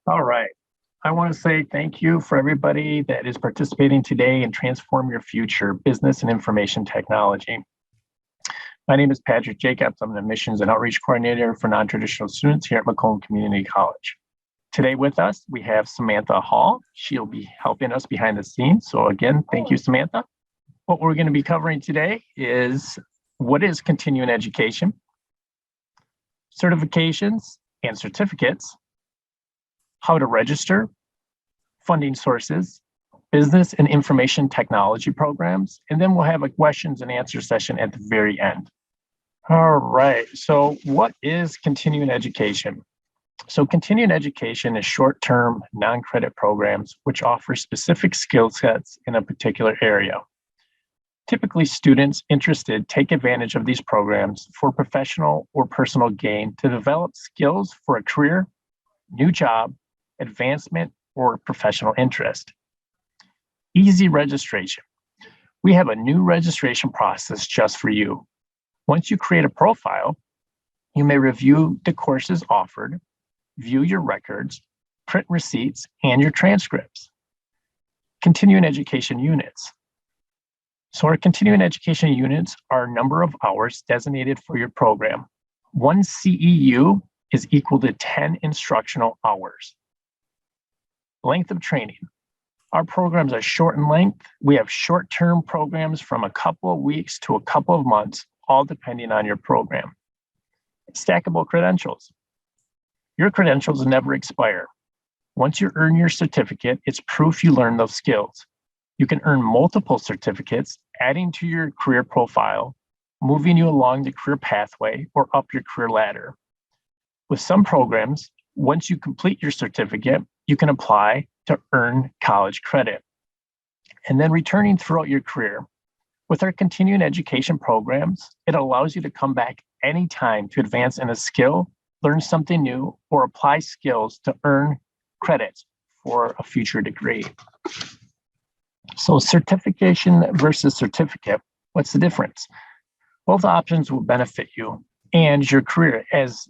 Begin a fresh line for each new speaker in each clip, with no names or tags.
All right. I want to say thank you for everybody that is participating today in Transform Your Future Business and Information Technology. My name is Patrick Jacobs. I'm an admissions and outreach coordinator for non-traditional students here at Macomb Community College. Today with us, we have Samantha Hall. She'll be helping us behind the scenes. So again, thank you, Samantha. What we're going to be covering today is what is continuing education, certifications and certificates, how to register, funding sources, business and information technology programs, and then we'll have a questions and answer session at the very end. All right, so what is continuing education? So continuing education is short-term, non-credit programs which offer specific skill sets in a particular area. Typically, students interested take advantage of these programs for professional or personal gain to develop skills for a career, new job, advancement, or professional interest. Easy registration. We have a new registration process just for you. Once you create a profile, you may review the courses offered, view your records, print receipts, and your transcripts. Continuing education units. So our continuing education units are a number of hours designated for your program. One CEU is equal to 10 instructional hours. Length of training. Our programs are short in length. We have short-term programs from a couple of weeks to a couple of months, all depending on your program. Stackable credentials. Your credentials never expire. Once you earn your certificate, it's proof you learned those skills. You can earn multiple certificates, adding to your career profile, moving you along the career pathway or up your career ladder. With some programs, once you complete your certificate, you can apply to earn college credit. And then returning throughout your career. With our continuing education programs, it allows you to come back anytime to advance in a skill, learn something new, or apply skills to earn credits for a future degree. So certification versus certificate, what's the difference? Both options will benefit you and your career as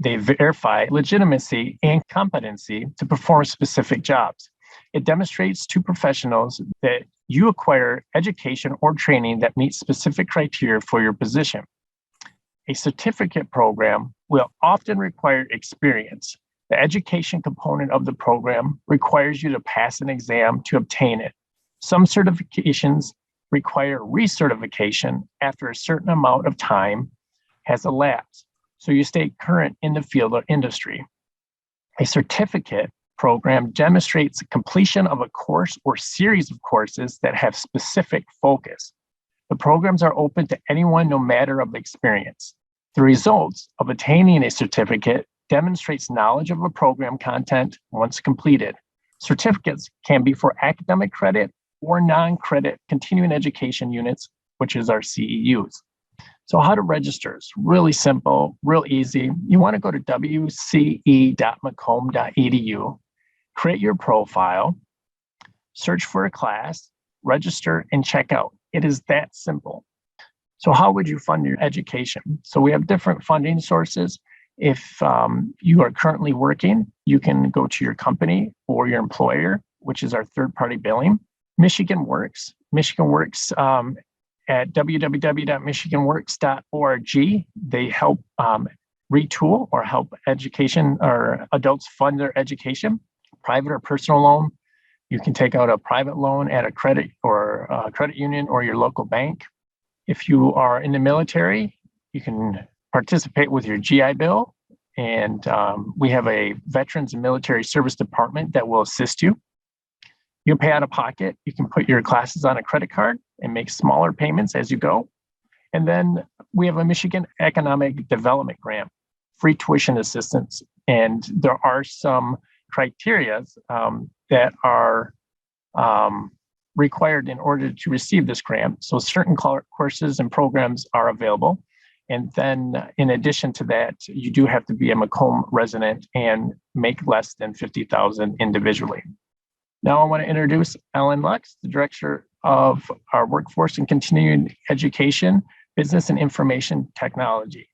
they verify legitimacy and competency to perform specific jobs. It demonstrates to professionals that you acquire education or training that meets specific criteria for your position. A certificate program will often require experience. The education component of the program requires you to pass an exam to obtain it. Some certifications require recertification after a certain amount of time has elapsed, so you stay current in the field or industry. A certificate program demonstrates the completion of a course or series of courses that have specific focus. The programs are open to anyone, no matter of experience. The results of attaining a certificate demonstrates knowledge of a program content once completed. Certificates can be for academic credit or non-credit continuing education units, which is our CEUs. So how to register is really simple, real easy. You want to go to wce.macomb.edu, create your profile, search for a class, register, and check out. It is that simple. So how would you fund your education? So we have different funding sources. If you are currently working, you can go to your company or your employer, which is our third-party billing. Michigan Works at www.michiganworks.org. They help retool or help education or adults fund their education, private or personal loan. You can take out a private loan at a credit or a credit union or your local bank. If you are in the military, you can participate with your GI Bill, and we have a Veterans and Military Service Department that will assist you. You pay out of pocket. You can put your classes on a credit card and make smaller payments as you go. And then we have a Michigan Economic Development Grant, free tuition assistance. And there are some criteria that are required in order to receive this grant. So certain courses and programs are available. And then in addition to that, you do have to be a Macomb resident and make less than $50,000 individually. Now I want to introduce Ellen Lux, the Director of our Workforce and Continuing Education, Business and Information Technology.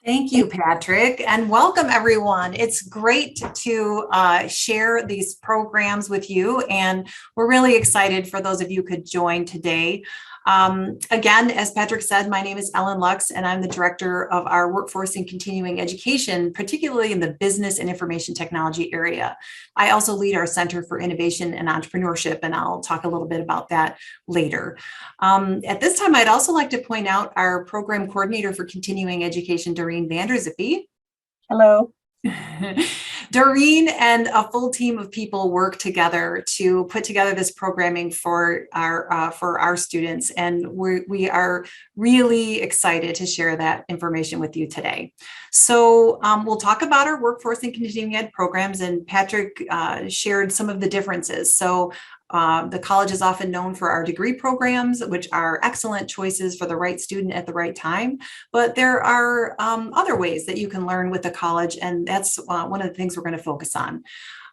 Thank you, Patrick, and welcome everyone. It's great to share these programs with you, and we're really excited for those of you who could join today. Again, as Patrick said, my name is Ellen Lux, and I'm the director of our workforce and continuing education, particularly in the business and information technology area. I also lead our Center for Innovation and Entrepreneurship, and I'll talk a little bit about that later. At this time, I'd also like to point out our program coordinator for continuing education, Doreen Vanderzippy.
Hello.
Doreen and a full team of people work together to put together this programming for our students, and we are really excited to share that information with you today. So we'll talk about our workforce and continuing ed programs, and Patrick shared some of the differences. So the college is often known for our degree programs, which are excellent choices for the right student at the right time. But there are other ways that you can learn with the college, and that's one of the things we're going to focus on.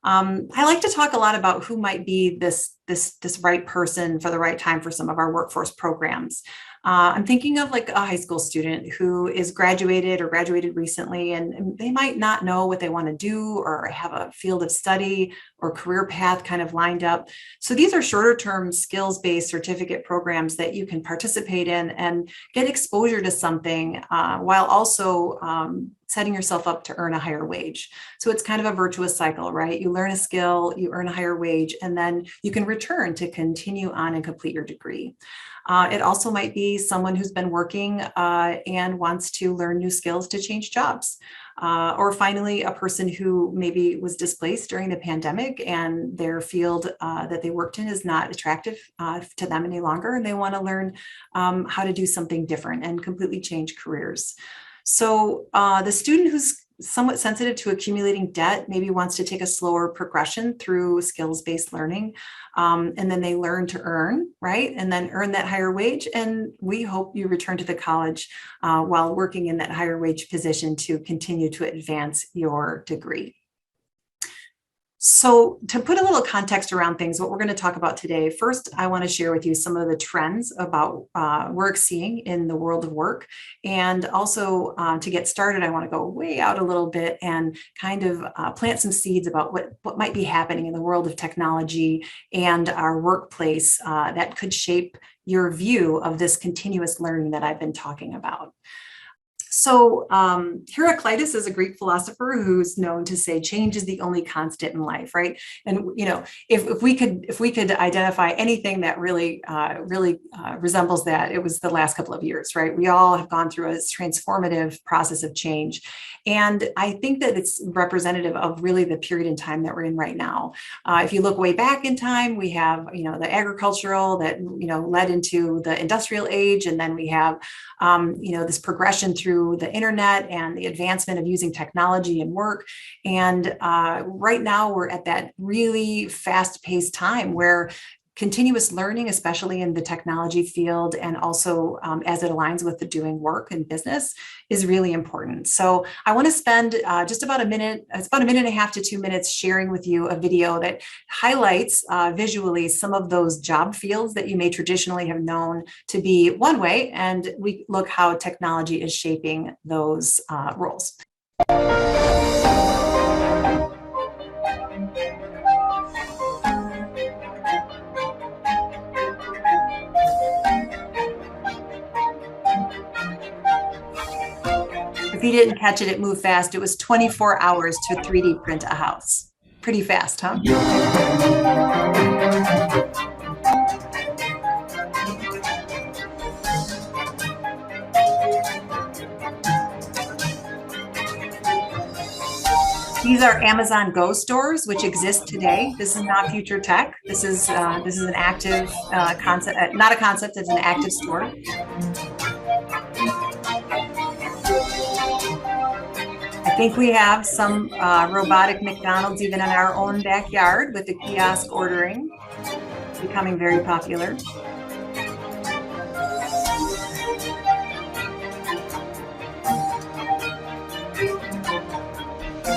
I like to talk a lot about who might be this right person for the right time for some of our workforce programs. I'm thinking of like a high school student who is graduated or graduated recently, and they might not know what they want to do or have a field of study or career path kind of lined up. So these are shorter term skills-based certificate programs that you can participate in and get exposure to something while also setting yourself up to earn a higher wage. So it's kind of a virtuous cycle, right? You learn a skill, you earn a higher wage, and then you can return to continue on and complete your degree. It also might be someone who's been working and wants to learn new skills to change jobs. Or finally, a person who maybe was displaced during the pandemic and their field that they worked in is not attractive to them any longer, and they want to learn how to do something different and completely change careers. So the student who's somewhat sensitive to accumulating debt maybe wants to take a slower progression through skills-based learning, and then they learn to earn, right? And then earn that higher wage. And we hope you return to the college while working in that higher wage position to continue to advance your degree. So to put a little context around things, what we're going to talk about today, first, I want to share with you some of the trends about we're seeing in the world of work. And also to get started, I want to go way out a little bit and kind of plant some seeds about what might be happening in the world of technology and our workplace that could shape your view of this continuous learning that I've been talking about. So Heraclitus is a Greek philosopher who's known to say change is the only constant in life, right? And you know, if we could identify anything that really resembles that, it was the last couple of years, right? We all have gone through a transformative process of change, and I think that it's representative of really the period in time that we're in right now. If you look way back in time, we have the agricultural that led into the industrial age, and then we have this progression through the internet and the advancement of using technology in work. And right now we're at that really fast-paced time where continuous learning, especially in the technology field, and also as it aligns with the doing work and business, is really important. So I want to spend just about a minute, it's about a minute and a half to 2 minutes sharing with you a video that highlights visually some of those job fields that you may traditionally have known to be one way, and we look how technology is shaping those roles. If you didn't catch it, it moved fast. It was 24 hours to 3D print a house. Pretty fast, huh? These are Amazon Go stores, which exist today. This is not future tech. This is an active concept, not a concept. It's an active store. I think we have some robotic McDonald's even in our own backyard with the kiosk ordering, becoming very popular.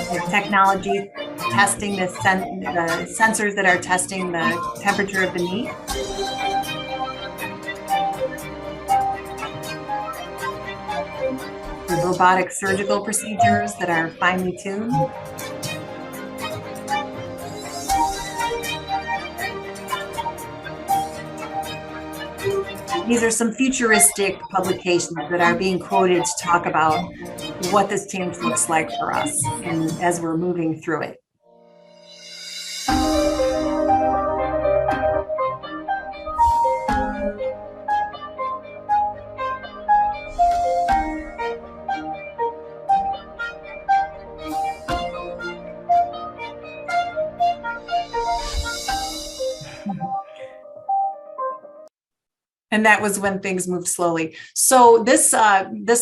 The technology testing the sensors that are testing the temperature of the meat. with robotic surgical procedures that are finely tuned. These are some futuristic publications that are being quoted to talk about what this change looks like for us and as we're moving through it. And that was when things moved slowly. So this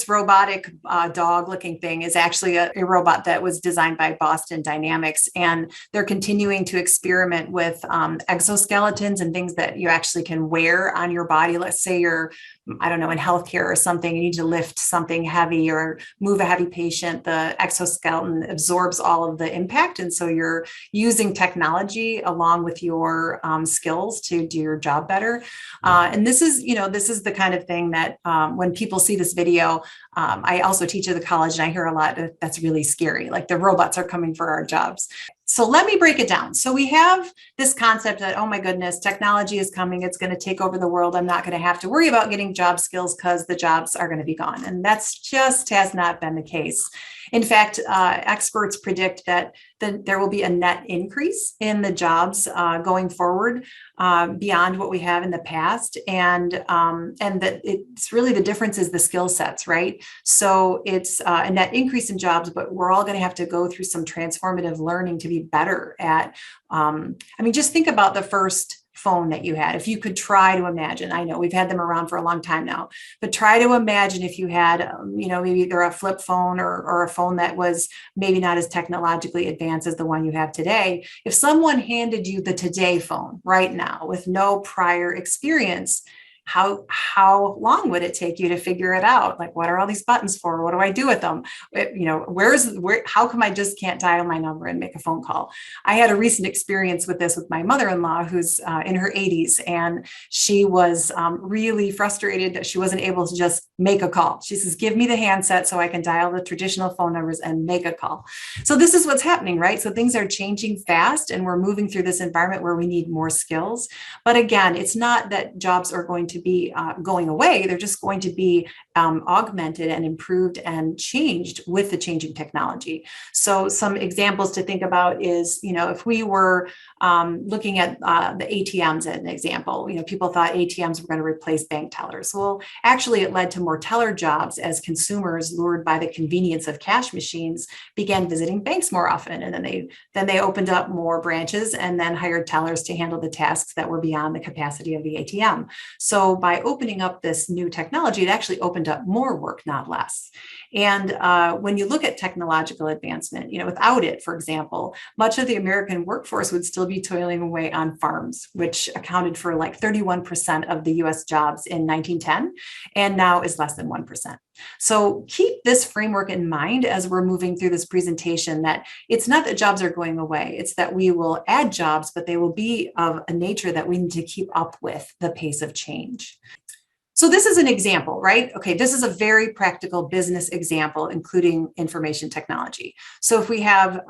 robotic dog-looking thing is actually a robot that was designed by Boston Dynamics, and they're continuing to experiment with exoskeletons and things that you actually can wear on your body. Let's say you're, I don't know, in healthcare or something, you need to lift something heavy or move a heavy patient. The exoskeleton absorbs all of the impact, and so you're using technology along with your skills to do your job better. And this is the kind of thing that when people see this video, I also teach at the college, and I hear a lot that's really scary, like the robots are coming for our jobs. So let me break it down. So we have this concept that, oh my goodness, technology is coming. It's going to take over the world. I'm not going to have to worry about getting job skills because the jobs are going to be gone. And that's just has not been the case. In fact, experts predict that there will be a net increase in the jobs going forward beyond what we have in the past. And that it's really the difference is the skill sets, right? So it's a net increase in jobs, but we're all going to have to go through some transformative learning to be better at. Just think about the first phone that you had. If you could try to imagine, I know we've had them around for a long time now, but try to imagine if you had, maybe either a flip phone or a phone that was maybe not as technologically advanced as the one you have today. If someone handed you the Today phone right now with no prior experience, how long would it take you to figure it out? Like, what are all these buttons for? What do I do with them? How come I just can't dial my number and make a phone call? I had a recent experience with this with my mother-in-law, who's in her 80s, and she was really frustrated that she wasn't able to just make a call. She says, give me the handset so I can dial the traditional phone numbers and make a call. So this is what's happening, right? So things are changing fast, and we're moving through this environment where we need more skills. But again, it's not that jobs are going to be going away. They're just going to be augmented and improved and changed with the changing technology. So some examples to think about is, if we were looking at the ATMs as an example, people thought ATMs were going to replace bank tellers. Well, actually it led to more teller jobs as consumers, lured by the convenience of cash machines, began visiting banks more often. And then they opened up more branches and then hired tellers to handle the tasks that were beyond the capacity of the ATM. So by opening up this new technology, it actually opened up more work, not less. And when you look at technological advancement, without it, for example, much of the American workforce would still be toiling away on farms, which accounted for like 31% of the US jobs in 1910, and now is less than 1%. So keep this framework in mind as we're moving through this presentation, that it's not that jobs are going away, it's that we will add jobs, but they will be of a nature that we need to keep up with the pace of change. So this is an example, right? Okay, this is a very practical business example, including information technology. So if we have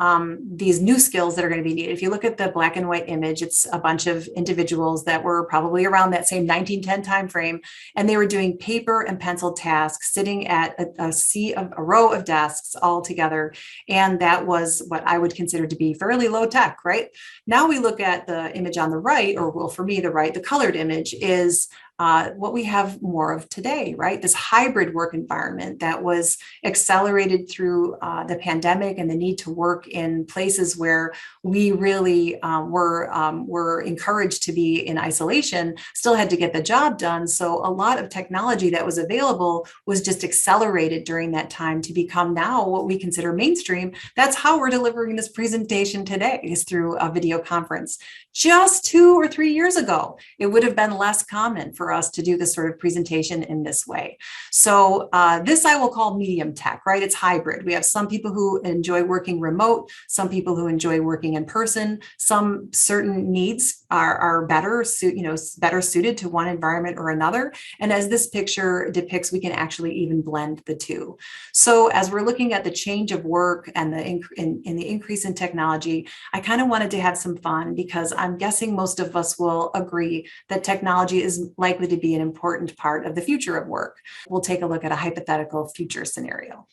these new skills that are going to be needed, if you look at the black and white image, it's a bunch of individuals that were probably around that same 1910 timeframe, and they were doing paper and pencil tasks, sitting at a row of desks all together. And that was what I would consider to be fairly low tech, right? Now we look at the image on the right, or well, for me, the colored image is what we have more of today, right? This hybrid work environment that was accelerated through the pandemic and the need to work in places where we really were encouraged to be in isolation, still had to get the job done. So a lot of technology that was available was just accelerated during that time to become now what we consider mainstream. That's how we're delivering this presentation today, is through a video conference. Just 2 or 3 years ago, it would have been less common for for us to do this sort of presentation in this way. So this I will call medium tech, right? It's hybrid. We have some people who enjoy working remote, some people who enjoy working in person. Some certain needs are better suited to one environment or another. And as this picture depicts, we can actually even blend the two. So as we're looking at the change of work and the increase in technology, I kind of wanted to have some fun because I'm guessing most of us will agree that technology is likely to be an important part of the future of work. We'll take a look at a hypothetical future scenario.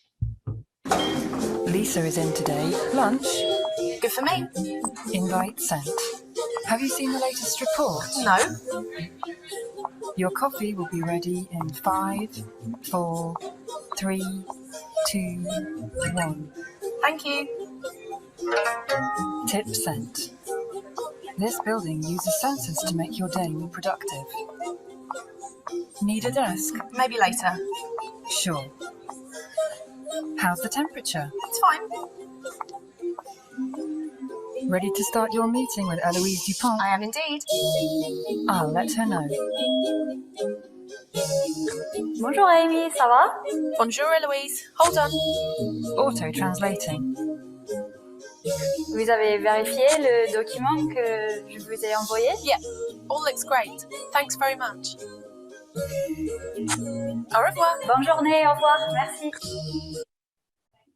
Lisa is in today. Lunch?
Good for me.
Invite sent. Have you seen the latest report?
No.
Your coffee will be ready in 5, 4, 3, 2, 1.
Thank you.
Tip sent. This building uses sensors to make your day more productive. Need a desk?
Maybe later.
Sure. How's the temperature?
It's fine.
Ready to start your meeting with Eloise Dupont?
I am indeed.
I'll let her know.
Bonjour Amy, ça va?
Bonjour, Eloise. Hold on.
Auto-translating.
Vous avez vérifié le document que je vous ai envoyé?
Yeah, all looks great. Thanks very much. Au revoir.
Bonne journée, au revoir, merci.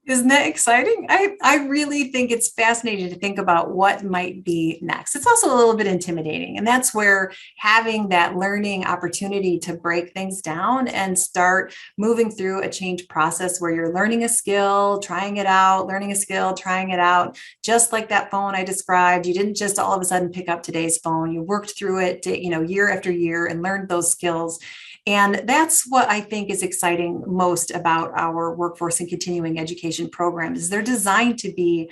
Isn't that exciting? I really think it's fascinating to think about what might be next. It's also a little bit intimidating. And that's where having that learning opportunity to break things down and start moving through a change process where you're learning a skill, trying it out, learning a skill, trying it out, just like that phone I described. You didn't just all of a sudden pick up today's phone. You worked through it, year after year and learned those skills. And that's what I think is exciting most about our workforce and continuing education programs. Is they're designed to be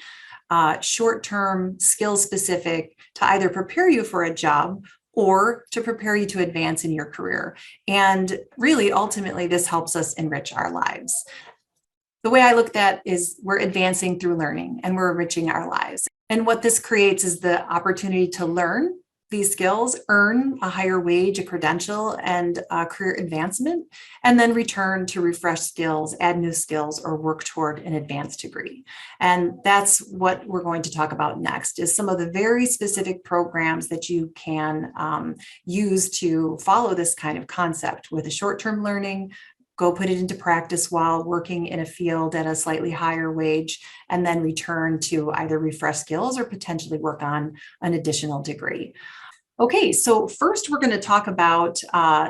short-term, skill-specific to either prepare you for a job or to prepare you to advance in your career. And really, ultimately, this helps us enrich our lives. The way I look at it is we're advancing through learning and we're enriching our lives. And what this creates is the opportunity to learn these skills, earn a higher wage, a credential, and a career advancement, and then return to refresh skills, add new skills, or work toward an advanced degree. And that's what we're going to talk about next, is some of the very specific programs that you can use to follow this kind of concept with a short-term learning, go put it into practice while working in a field at a slightly higher wage, and then return to either refresh skills or potentially work on an additional degree. Okay, so first we're going to talk about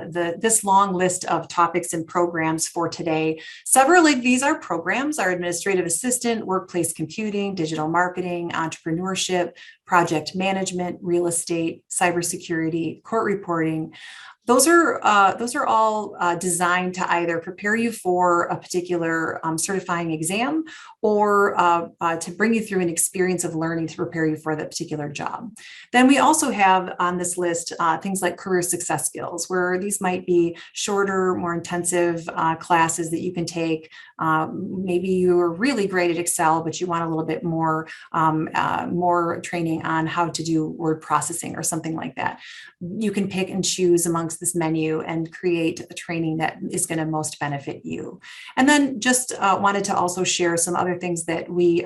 this long list of topics and programs for today. Several of these are programs: our administrative assistant, workplace computing, digital marketing, entrepreneurship, project management, real estate, cybersecurity, court reporting. Those are all designed to either prepare you for a particular certifying exam or to bring you through an experience of learning to prepare you for that particular job. Then we also have on this list things like career success skills, where these might be shorter, more intensive classes that you can take. Maybe you are really great at Excel, but you want a little bit more training on how to do word processing or something like that. You can pick and choose amongst this menu and create a training that is going to most benefit you. And then just wanted to also share some other things that we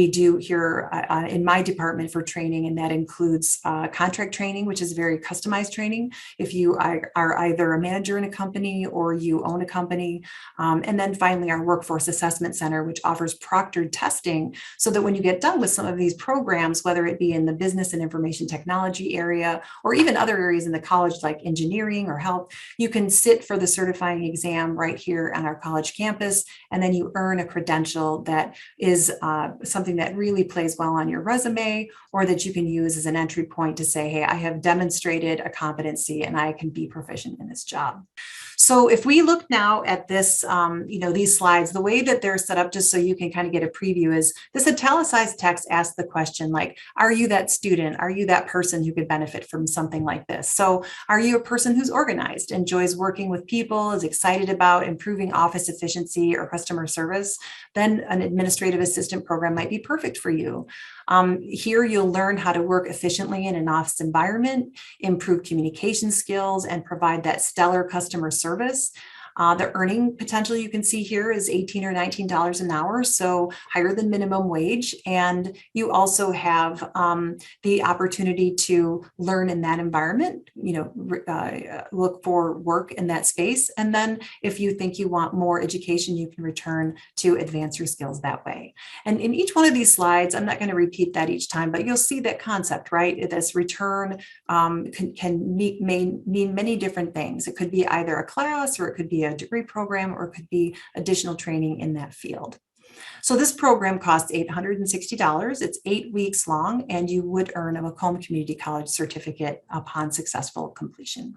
do here in my department for training, and that includes contract training, which is very customized training if you are either a manager in a company or you own a company. And then finally, our Workforce Assessment Center, which offers proctored testing so that when you get done with some of these programs, whether it be in the business and information technology area or even other areas in the college like engineering or health, you can sit for the certifying exam right here on our college campus, and then you earn a credential that is something that really plays well on your resume, or that you can use as an entry point to say, hey, I have demonstrated a competency and I can be proficient in this job. So if we look now at this, these slides, the way that they're set up, just so you can kind of get a preview, is this italicized text asks the question like, are you that student? Are you that person who could benefit from something like this? So are you a person who's organized, enjoys working with people, is excited about improving office efficiency or customer service? Then an administrative assistant program might be perfect for you. Here you'll learn how to work efficiently in an office environment, improve communication skills, and provide that stellar customer service. The earning potential you can see here is $18 or $19 an hour, so higher than minimum wage. And you also have the opportunity to learn in that environment, look for work in that space. And then if you think you want more education, you can return to advance your skills that way. And in each one of these slides, I'm not going to repeat that each time, but you'll see that concept, right? This return can mean many different things. It could be either a class, or it could be a degree program, or it could be additional training in that field. So this program costs $860. It's 8 weeks long, and you would earn a Macomb Community College certificate upon successful completion.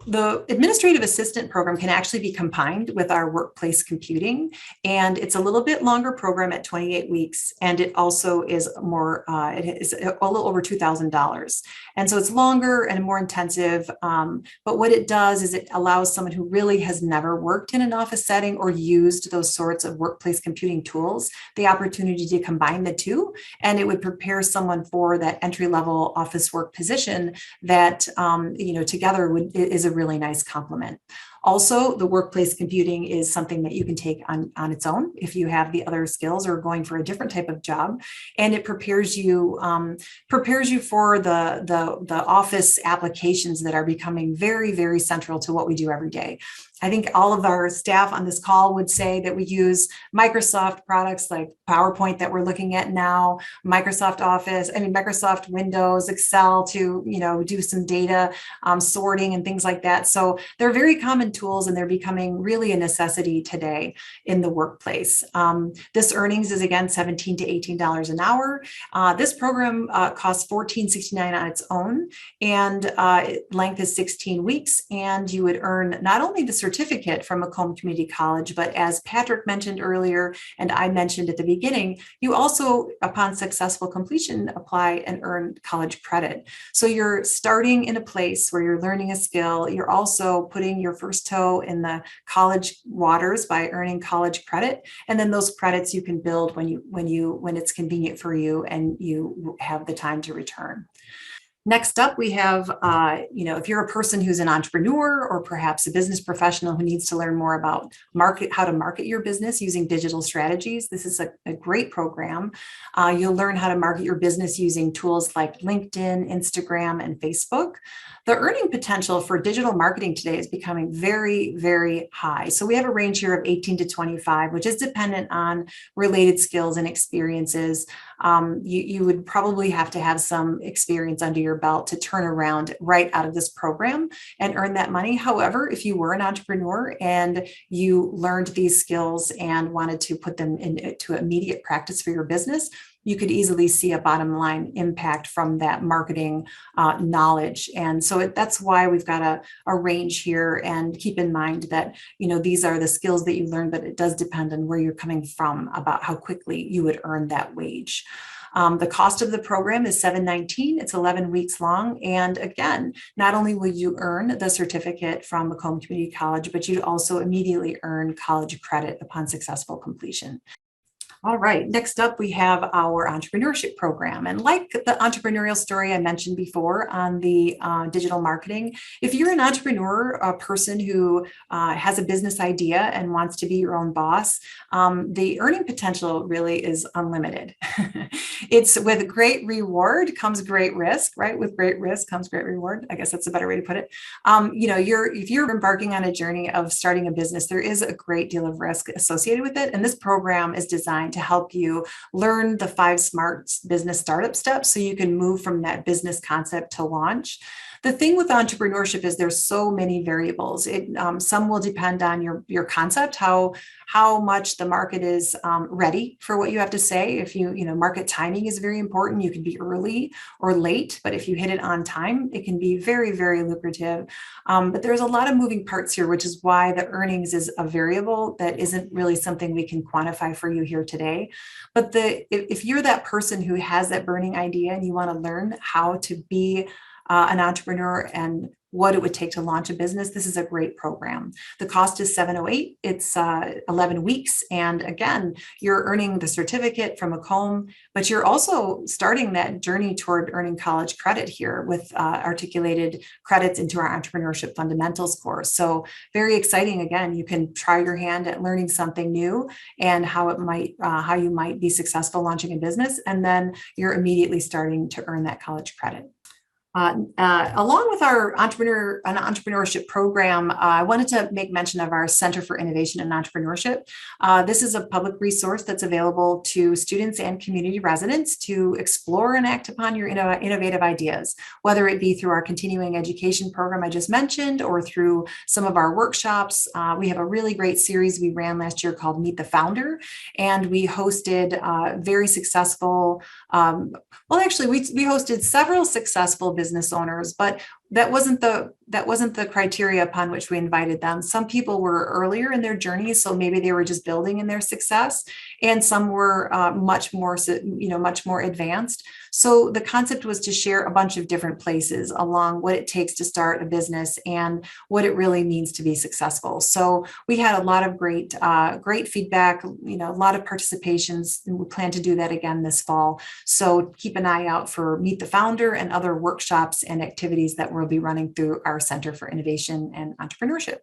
The administrative assistant program can actually be combined with our workplace computing, and it's a little bit longer program at 28 weeks, and it also is more, it is a little over $2,000. And so it's longer and more intensive, but what it does is it allows someone who really has never worked in an office setting or used those sorts of workplace computing tools the opportunity to combine the two, and it would prepare someone for that entry-level office work position that, together is a really nice complement. Also, the workplace computing is something that you can take on its own if you have the other skills or going for a different type of job, and it prepares you for the office applications that are becoming very, very central to what we do every day. I think all of our staff on this call would say that we use Microsoft products like PowerPoint that we're looking at now, Microsoft Windows, Excel to, do some data sorting and things like that. So they're very common tools, and they're becoming really a necessity today in the workplace. This earnings is again $17 to $18 an hour. This program costs $14.69 on its own, and length is 16 weeks. And you would earn not only the certificate from Macomb Community College, but as Patrick mentioned earlier, and I mentioned at the beginning, you also, upon successful completion, apply and earn college credit. So you're starting in a place where you're learning a skill. You're also putting your first toe in the college waters by earning college credit. And then those credits you can build when it's convenient for you and you have the time to return. Next up, we have, if you're a person who's an entrepreneur or perhaps a business professional who needs to learn more about how to market your business using digital strategies, this is a great program. You'll learn how to market your business using tools like LinkedIn, Instagram, and Facebook. The earning potential for digital marketing today is becoming very, very high. So we have a range here of 18 to 25, which is dependent on related skills and experiences. You would probably have to have some experience under your belt to turn around right out of this program and earn that money. However, if you were an entrepreneur and you learned these skills and wanted to put them into immediate practice for your business, you could easily see a bottom line impact from that marketing knowledge. And so that's why we've got a range here, and keep in mind that, these are the skills that you learn, but it does depend on where you're coming from about how quickly you would earn that wage. The cost of the program is $719. It's 11 weeks long. And again, not only will you earn the certificate from Macomb Community College, but you'd also immediately earn college credit upon successful completion. All right, next up, we have our entrepreneurship program. And like the entrepreneurial story I mentioned before on the digital marketing, if you're an entrepreneur, a person who has a business idea and wants to be your own boss, the earning potential really is unlimited. It's with great reward comes great risk, right? With great risk comes great reward. I guess that's a better way to put it. If you're embarking on a journey of starting a business, there is a great deal of risk associated with it. And this program is designed to help you learn the 5 SMART business startup steps so you can move from that business concept to launch. the thing with entrepreneurship is there's so many variables. Some will depend on your concept, how much the market is ready for what you have to say. If market timing is very important. You can be early or late, but if you hit it on time, it can be very, very lucrative. But there's a lot of moving parts here, which is why the earnings is a variable that isn't really something we can quantify for you here today. But if you're that person who has that burning idea and you want to learn how to be an entrepreneur and what it would take to launch a business, this is a great program. The cost is $708. It's 11 weeks. And again, you're earning the certificate from Macomb, but you're also starting that journey toward earning college credit here with articulated credits into our entrepreneurship fundamentals course. So very exciting. Again, you can try your hand at learning something new and how you might be successful launching a business. And then you're immediately starting to earn that college credit. Along with our entrepreneurship program, I wanted to make mention of our Center for Innovation and Entrepreneurship. This is a public resource that's available to students and community residents to explore and act upon your innovative ideas, whether it be through our continuing education program I just mentioned or through some of our workshops. We have a really great series we ran last year called Meet the Founder, and we hosted very successful, we hosted several successful business owners, but that wasn't the criteria upon which we invited them. Some people were earlier in their journey, so maybe they were just building in their success, and some were much more advanced. So the concept was to share a bunch of different places along what it takes to start a business and what it really means to be successful. So we had a lot of great feedback, a lot of participations, and we plan to do that again this fall. So keep an eye out for Meet the Founder and other workshops and activities that we'll be running through our Center for Innovation and Entrepreneurship.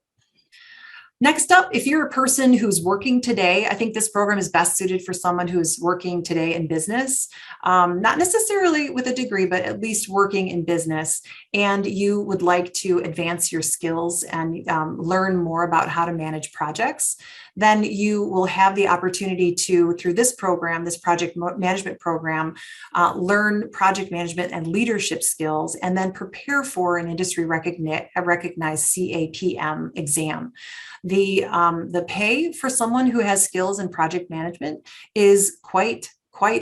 Next up, if you're a person who's working today, I think this program is best suited for someone who's working today in business, not necessarily with a degree, but at least working in business, and you would like to advance your skills and learn more about how to manage projects. Then you will have the opportunity to, through this program, this project management program, learn project management and leadership skills, and then prepare for an industry recognized CAPM exam. The pay for someone who has skills in project management is quite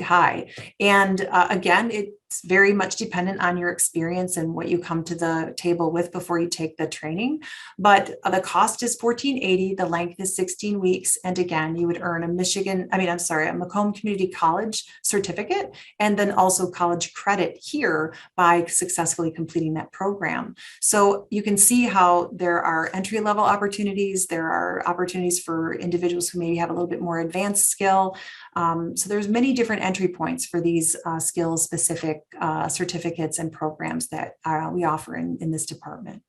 high. And again, it's very much dependent on your experience and what you come to the table with before you take the training. But the cost is $1,480. The length is 16 weeks. And again, you would earn a Macomb Community College certificate, and then also college credit here by successfully completing that program. So you can see how there are entry-level opportunities. There are opportunities for individuals who maybe have a little bit more advanced skill. So there's many different entry points for these skills-specific certificates and programs that we offer in this department.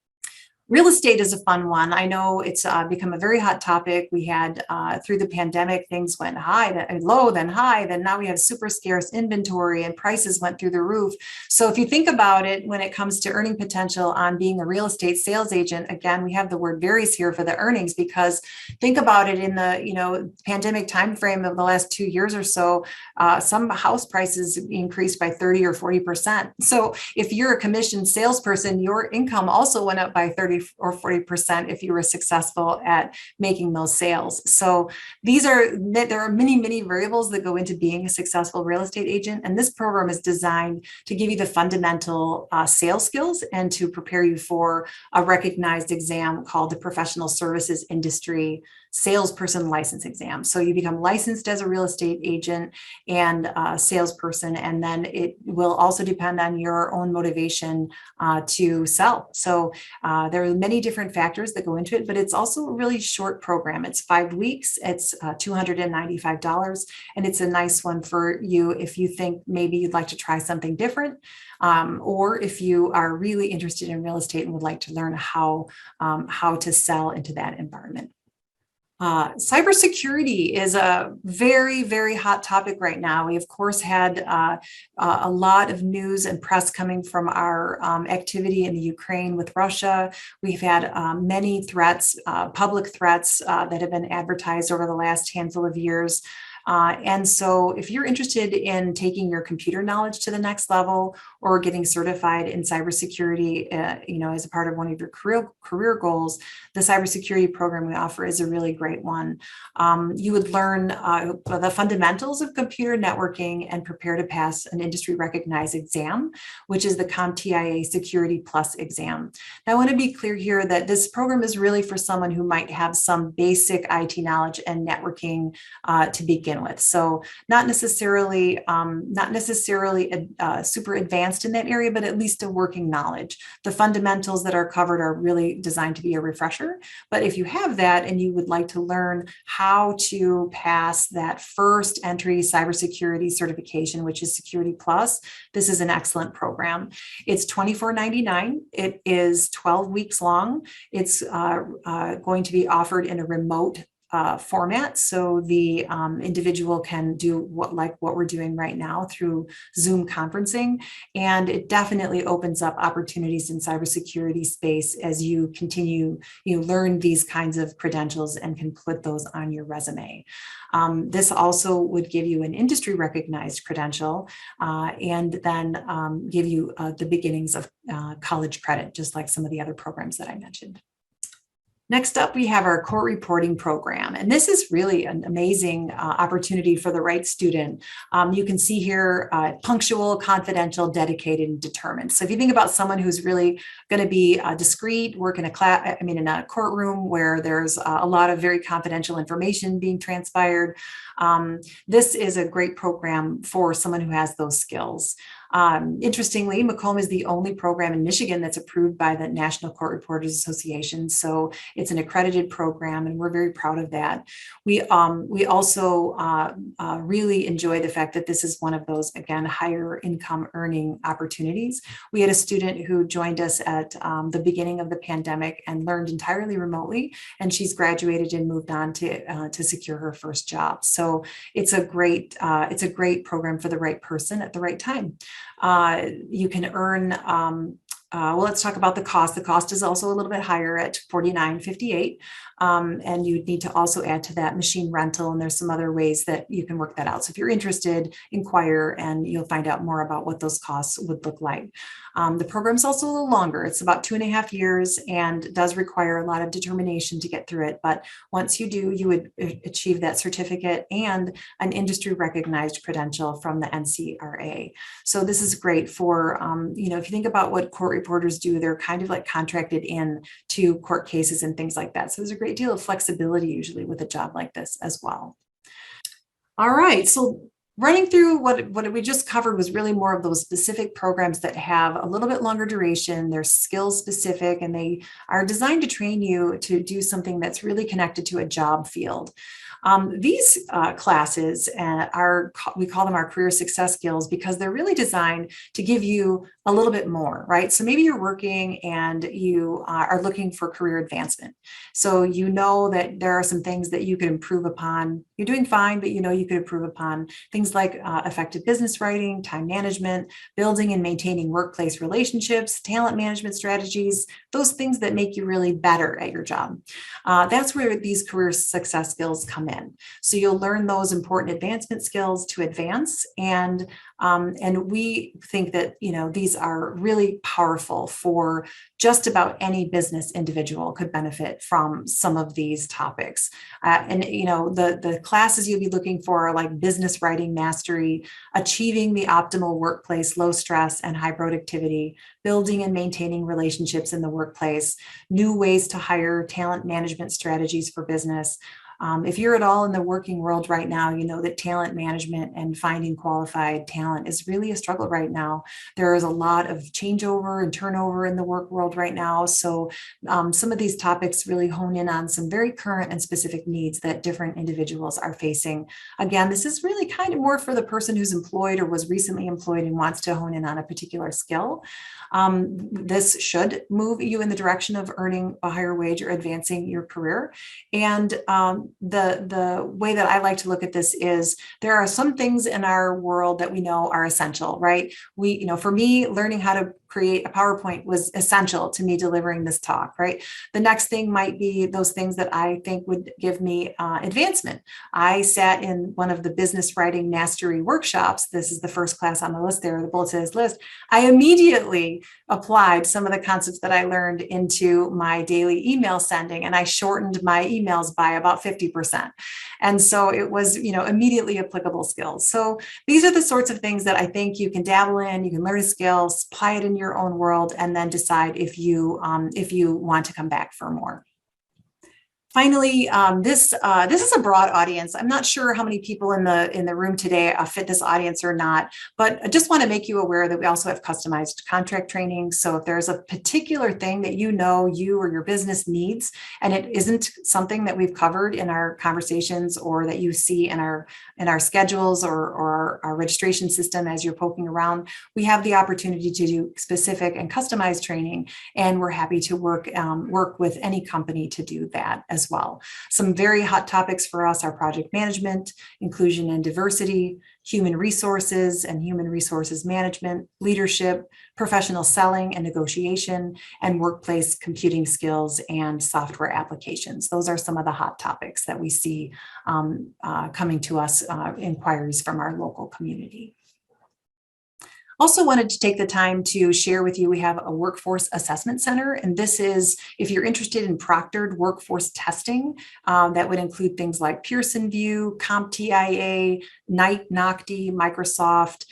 Real estate is a fun one. I know it's become a very hot topic. We had through the pandemic, things went high, then low, then high. Then now we have super scarce inventory and prices went through the roof. So if you think about it, when it comes to earning potential on being a real estate sales agent, again, we have the word varies here for the earnings, because think about it in the pandemic timeframe of the last 2 years or so, some house prices increased by 30 or 40%. So if you're a commissioned salesperson, your income also went up by 30 or 40% if you were successful at making those sales. So there are many, many variables that go into being a successful real estate agent. And this program is designed to give you the fundamental sales skills and to prepare you for a recognized exam called the Professional Services Industry Salesperson License Exam. So you become licensed as a real estate agent and a salesperson, and then it will also depend on your own motivation to sell. So there are many different factors that go into it, but it's also a really short program. It's 5 weeks, it's $295, and it's a nice one for you if you think maybe you'd like to try something different, or if you are really interested in real estate and would like to learn how to sell into that environment. Cybersecurity is a very, very hot topic right now. We, of course, had a lot of news and press coming from our activity in the Ukraine with Russia. We've had many threats, public threats that have been advertised over the last handful of years. And so if you're interested in taking your computer knowledge to the next level or getting certified in cybersecurity, as a part of one of your career goals, the cybersecurity program we offer is a really great one. You would learn the fundamentals of computer networking and prepare to pass an industry recognized exam, which is the CompTIA Security Plus exam. Now, I want to be clear here that this program is really for someone who might have some basic IT knowledge and networking to begin with. So not necessarily super advanced in that area, but at least a working knowledge. The fundamentals that are covered are really designed to be a refresher. But if you have that and you would like to learn how to pass that first entry cybersecurity certification, which is Security Plus, this is an excellent program. It's $24.99. It is 12 weeks long. It's going to be offered in a remote format, so the individual can do what we're doing right now through Zoom conferencing, and it definitely opens up opportunities in cybersecurity space as you continue, learn these kinds of credentials and can put those on your resume. This also would give you an industry recognized credential and then give you the beginnings of college credit, just like some of the other programs that I mentioned. Next up, we have our court reporting program, and this is really an amazing opportunity for the right student. You can see here, punctual, confidential, dedicated, and determined. So if you think about someone who's really going to be discreet, work in in a courtroom where there's a lot of very confidential information being transpired, this is a great program for someone who has those skills. Interestingly, Macomb is the only program in Michigan that's approved by the National Court Reporters Association. So it's an accredited program, and we're very proud of that. We also really enjoy the fact that this is one of those, again, higher income earning opportunities. We had a student who joined us at the beginning of the pandemic and learned entirely remotely, and she's graduated and moved on to secure her first job. So it's a great program for the right person at the right time. You can earn, well, let's talk about the cost. The cost is also a little bit higher at $49.58. And you need to also add to that machine rental, and there's some other ways that you can work that out. So if you're interested, inquire and you'll find out more about what those costs would look like. The program's also a little longer. It's about 2.5 years and does require a lot of determination to get through it. But once you do, you would achieve that certificate and an industry recognized credential from the NCRA. So this is great for, if you think about what court reporters do, they're kind of like contracted in to court cases and things like that. So there's a great deal of flexibility usually with a job like this as well. All right, so running through what we just covered was really more of those specific programs that have a little bit longer duration, they're skill specific, and they are designed to train you to do something that's really connected to a job field. These classes we call them our career success skills because they're really designed to give you a little bit more, right? So maybe you're working and you are looking for career advancement. So you know that there are some things that you could improve upon. You're doing fine, but you know you could improve upon things like effective business writing, time management, building and maintaining workplace relationships, talent management strategies, those things that make you really better at your job. That's where these career success skills come in. So you'll learn those important advancement skills to advance, and we think that these are really powerful for just about any business individual could benefit from some of these topics. The classes you'll be looking for are like business writing mastery, achieving the optimal workplace, low stress and high productivity, building and maintaining relationships in the workplace, new ways to hire, talent management strategies for business. If you're at all in the working world right now, you know that talent management and finding qualified talent is really a struggle right now. There is a lot of changeover and turnover in the work world right now. So some of these topics really hone in on some very current and specific needs that different individuals are facing. Again, this is really kind of more for the person who's employed or was recently employed and wants to hone in on a particular skill. This should move you in the direction of earning a higher wage or advancing your career. And the way that I like to look at this is there are some things in our world that we know are essential, right? For me, learning how to create a PowerPoint was essential to me delivering this talk, right? The next thing might be those things that I think would give me advancement. I sat in one of the business writing mastery workshops. This is the first class on the list there, the bulleted list. I immediately applied some of the concepts that I learned into my daily email sending, and I shortened my emails by about 50%. And so it was, immediately applicable skills. So these are the sorts of things that I think you can dabble in. You can learn a skill, apply it in your own world, and then decide if you want to come back for more. Finally, this is a broad audience. I'm not sure how many people in the room today fit this audience or not, but I just want to make you aware that we also have customized contract training. So if there's a particular thing that you or your business needs, and it isn't something that we've covered in our conversations or that you see in our schedules or our registration system as you're poking around, we have the opportunity to do specific and customized training, and we're happy to work with any company to do that as well. Some very hot topics for us are project management, inclusion and diversity, human resources and human resources management, leadership, professional selling and negotiation, and workplace computing skills and software applications. Those are some of the hot topics that we see coming to us, inquiries from our local community. Also wanted to take the time to share with you, we have a workforce assessment center, and this is, if you're interested in proctored workforce testing, that would include things like Pearson VUE, CompTIA, NICE, NOCTI, Microsoft.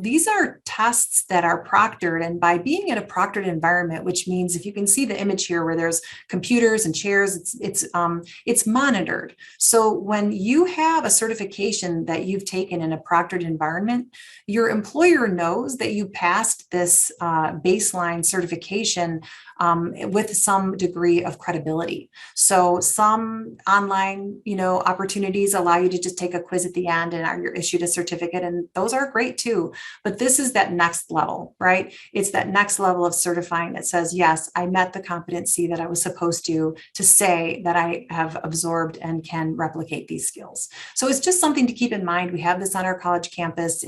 These are tests that are proctored, and by being in a proctored environment, which means if you can see the image here where there's computers and chairs, it's monitored. So when you have a certification that you've taken in a proctored environment, your employer knows that you passed this baseline certification with some degree of credibility. So some online, opportunities allow you to just take a quiz at the end and you're issued a certificate, and those are great too. But this is that next level, right? It's that next level of certifying that says, yes, I met the competency that I was supposed to say that I have absorbed and can replicate these skills. So it's just something to keep in mind. We have this on our college campus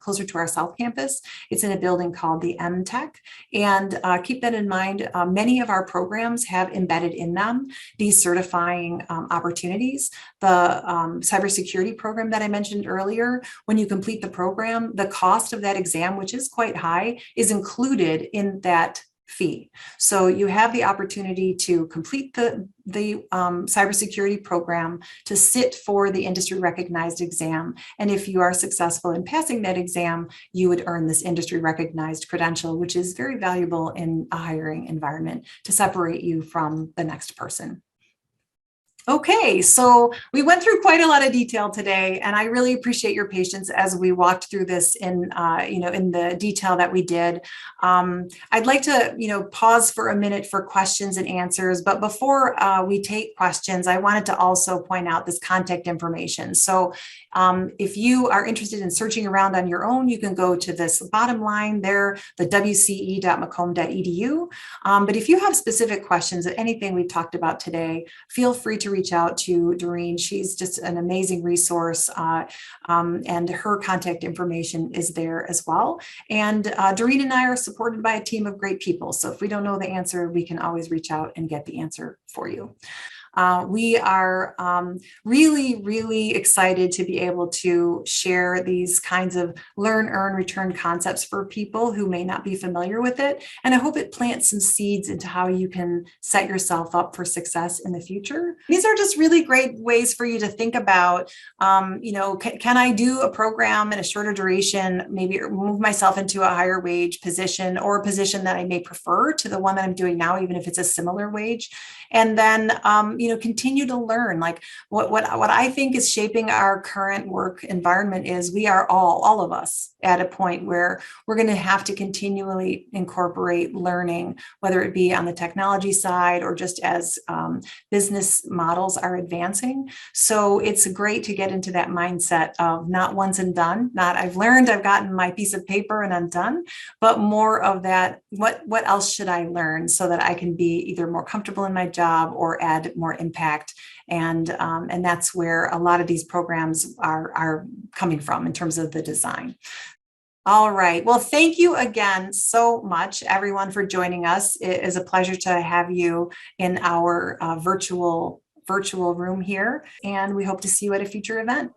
closer to our South campus. It's in a building called the M-Tech, and keep that in mind. Many of our programs have embedded in them these certifying opportunities. The cybersecurity program that I mentioned earlier, when you complete the program, the cost of that exam, which is quite high, is included in that fee. So you have the opportunity to complete the cybersecurity program, to sit for the industry recognized exam. And if you are successful in passing that exam, you would earn this industry recognized credential, which is very valuable in a hiring environment to separate you from the next person. Okay, so we went through quite a lot of detail today, and I really appreciate your patience as we walked through this in the detail that we did. I'd like to, pause for a minute for questions and answers, but before we take questions, I wanted to also point out this contact information. So if you are interested in searching around on your own, you can go to this bottom line there, the wce.macomb.edu. But if you have specific questions of anything we've talked about today, feel free to reach out to Doreen. She's just an amazing resource, and her contact information is there as well. And Doreen and I are supported by a team of great people. So if we don't know the answer, we can always reach out and get the answer for you. We are really, really excited to be able to share these kinds of learn, earn, return concepts for people who may not be familiar with it. And I hope it plants some seeds into how you can set yourself up for success in the future. These are just really great ways for you to think about, can I do a program in a shorter duration, maybe move myself into a higher wage position or a position that I may prefer to the one that I'm doing now, even if it's a similar wage. And then, continue to learn. Like what I think is shaping our current work environment is we are all of us at a point where we're going to have to continually incorporate learning, whether it be on the technology side or just as business models are advancing. So it's great to get into that mindset of not once and done, not I've learned, I've gotten my piece of paper and I'm done, but more of that, what else should I learn so that I can be either more comfortable in my job or add more more impact. And that's where a lot of these programs are coming from in terms of the design. All right. Well, thank you again so much, everyone, for joining us. It is a pleasure to have you in our virtual room here, and we hope to see you at a future event.